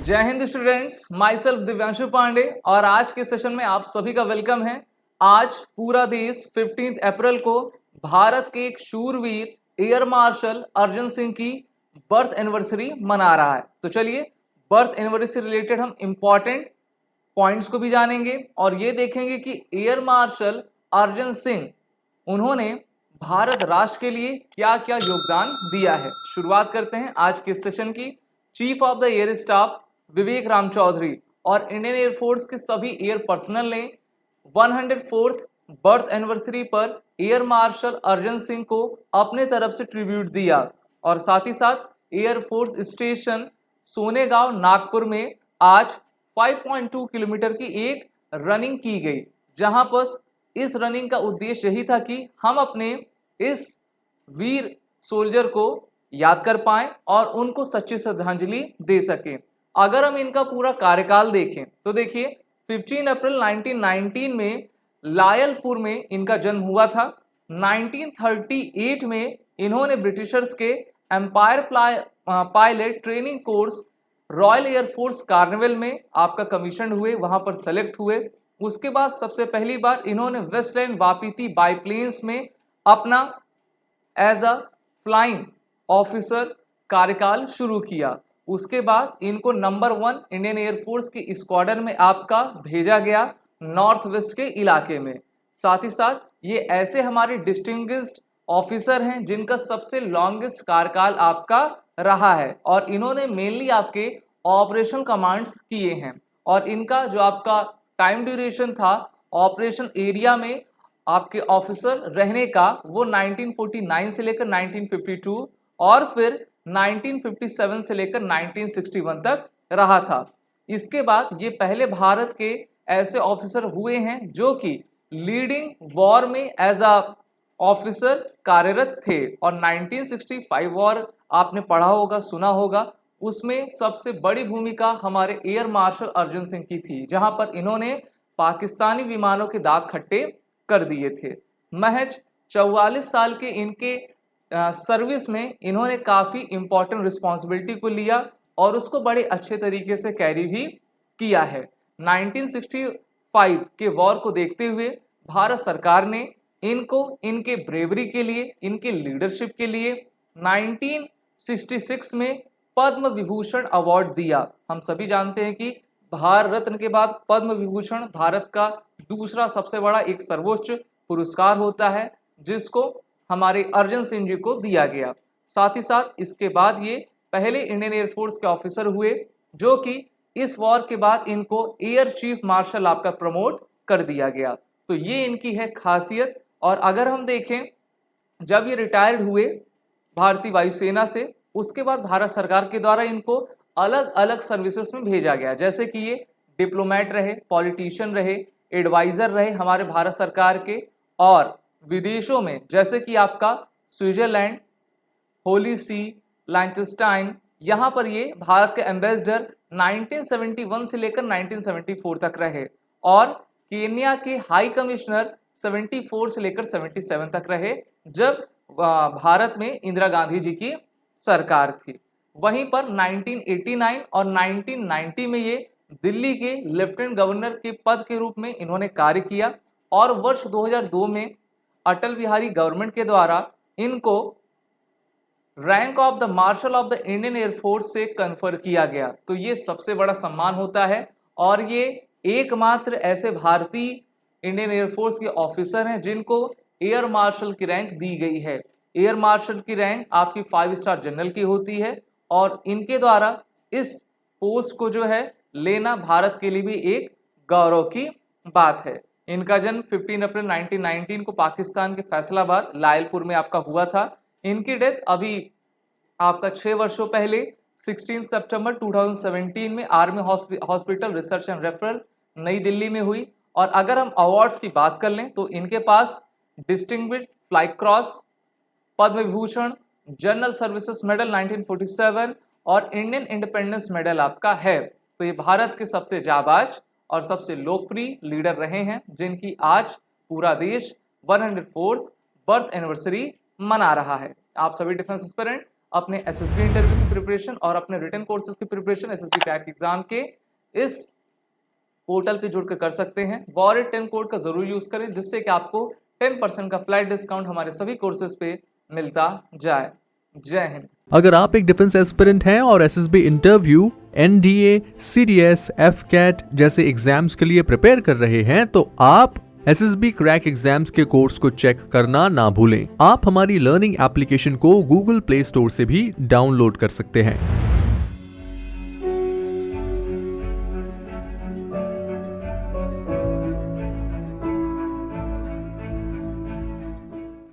जय हिंद students, myself Divyanshu Pandey और आज के सेशन में आप सभी का वेलकम है। आज पूरा देश 15 अप्रैल को भारत के एक शूरवीर एयर मार्शल अर्जन सिंह की बर्थ एनिवर्सरी मना रहा है। तो चलिए बर्थ एनिवर्सरी रिलेटेड हम इम्पॉर्टेंट पॉइंट्स को भी जानेंगे और ये देखेंगे कि एयर मार्शल अर्जन सिंह उन्होंने भारत राष्ट्र के लिए क्या क्या योगदान दिया है। शुरुआत करते हैं आज के सेशन की। Chief of the air staff Vivek Ram Chaudhari और इंडियन एयरफोर्स के सभी एयर पर्सनल ने 104th बर्थ एनिवर्सरी पर एयर मार्शल अर्जन सिंह को अपने तरफ से ट्रिब्यूट दिया और साथ ही साथ एयरफोर्स स्टेशन सोनेगांव नागपुर में आज 5.2 किलोमीटर की एक रनिंग की गई, जहां पर इस रनिंग का उद्देश्य यही था कि हम अपने इस वीर सोल्जर को याद कर पाएं और उनको सच्ची श्रद्धांजलि दे सकें। अगर हम इनका पूरा कार्यकाल देखें तो देखिए 15 अप्रैल 1919 में लायलपुर में इनका जन्म हुआ था। 1938 में इन्होंने ब्रिटिशर्स के empire pilot training course royal air force Cranwell में आपका कमीशन हुए, वहां पर सेलेक्ट हुए। उसके बाद सबसे पहली बार इन्होंने वेस्टलैंड वापीती बाईप्लेन्स में अपना एज अ फ्लाइंग ऑफिसर कार्यकाल शुरू किया। उसके बाद इनको नंबर 1 इंडियन एयरफोर्स की स्क्वाड्रन में आपका भेजा गया नॉर्थ वेस्ट के इलाके में। साथ ही साथ ये ऐसे हमारे डिस्टिंग्विश्ड ऑफिसर हैं जिनका सबसे लॉन्गेस्ट कार्यकाल आपका रहा है और इन्होंने मेनली आपके ऑपरेशन कमांड्स किए हैं और इनका जो आपका टाइम ड्यूरेशन था ऑपरेशन एरिया में आपके ऑफिसर रहने का वो 1949 से लेकर 1952 और फिर 1957 से लेकर 1961 तक रहा था। इसके बाद ये पहले भारत के ऐसे ऑफिसर हुए हैं जो कि लीडिंग वॉर में एज अ ऑफिसर कार्यरत थे और 1965 वॉर आपने पढ़ा होगा, सुना होगा, उसमें सबसे बड़ी भूमिका हमारे एयर मार्शल अर्जन सिंह की थी, जहां पर इन्होंने पाकिस्तानी विमानों के दांत खट्टे कर दिए थे। महज 44 साल के इनके सर्विस में इन्होंने काफ़ी इंपॉर्टेंट रिस्पॉन्सिबिलिटी को लिया और उसको बड़े अच्छे तरीके से कैरी भी किया है। 1965 के वॉर को देखते हुए भारत सरकार ने इनको इनके ब्रेवरी के लिए, इनके लीडरशिप के लिए 1966 में पद्म विभूषण अवार्ड दिया। हम सभी जानते हैं कि भारत रत्न के बाद पद्म विभूषण भारत का दूसरा सबसे बड़ा एक सर्वोच्च पुरस्कार होता है, जिसको हमारे अर्जन सिंह जी को दिया गया। साथ ही साथ इसके बाद ये पहले इंडियन एयरफोर्स के ऑफिसर हुए जो कि इस वॉर के बाद इनको एयर चीफ मार्शल आपका प्रमोट कर दिया गया। तो ये इनकी है खासियत। और अगर हम देखें जब ये रिटायर्ड हुए भारतीय वायुसेना से, उसके बाद भारत सरकार के द्वारा इनको अलग अलग सर्विसेज में भेजा गया, जैसे कि ये डिप्लोमेट रहे, पॉलिटिशियन रहे, एडवाइजर रहे हमारे भारत सरकार के, और विदेशों में जैसे कि आपका स्विट्जरलैंड, होली सी, लाइंचस्टाइन, यहाँ पर ये भारत के एम्बेसडर 1971 से लेकर 1974 तक रहे और केन्या के हाई कमिश्नर 74 से लेकर 77 तक रहे जब भारत में इंदिरा गांधी जी की सरकार थी। वहीं पर 1989 और 1990 में ये दिल्ली के लेफ्टिनेंट गवर्नर के पद के रूप में इन्होंने कार्य किया और वर्ष 2002 में अटल बिहारी गवर्नमेंट के द्वारा इनको rank of the marshal of the Indian air force से कन्फर किया गया। तो ये सबसे बड़ा सम्मान होता है और ये एकमात्र ऐसे भारतीय इंडियन एयरफोर्स के ऑफिसर हैं जिनको एयर मार्शल की रैंक दी गई है। एयर मार्शल की रैंक आपकी 5 स्टार जनरल की होती है और इनके द्वारा इस पोस्ट को जो है लेना भारत के लिए भी एक गौरव की बात है। इनका जन्म 15 अप्रैल 1919 को पाकिस्तान के फैसलाबाद लायलपुर में आपका हुआ था। इनकी डेथ अभी आपका 6 वर्षों पहले 16 सितंबर 2017 में army hospital research and referral नई दिल्ली में हुई। और अगर हम अवार्ड्स की बात कर लें तो इनके पास distinguished fly cross, Padma Vibhushan, general services medal 1947 और इंडियन इंडिपेंडेंस मेडल आपका है। तो ये भारत के सबसे जाबाज और सबसे लोकप्रिय लीडर रहे हैं जिनकी आज पूरा देश 104th बर्थ एनिवर्सरी मना रहा है। आप सभी डिफेंस एस्पिरेंट अपने एसएसबी इंटरव्यू की प्रिपरेशन और अपने रिटन कोर्सेज की प्रिपरेशन एसएसबी क्रैक एग्जाम के इस पोर्टल पे जुड़कर कर सकते हैं। वॉरेट 10 कोड का जरूर यूज करें जिससे कि आपको 10% का फ्लाइट डिस्काउंट हमारे सभी कोर्सेज पे मिलता जाए। जय हिंद। अगर आप एक डिफेंस एस्पिरेंट हैं और SSB interview, NDA, CDS, AFCAT जैसे एग्जाम्स के लिए प्रिपेयर कर रहे हैं तो आप एसएसबी क्रैक एग्जाम्स के कोर्स को चेक करना ना भूलें। आप हमारी लर्निंग एप्लीकेशन को गूगल प्ले स्टोर से भी डाउनलोड कर सकते हैं।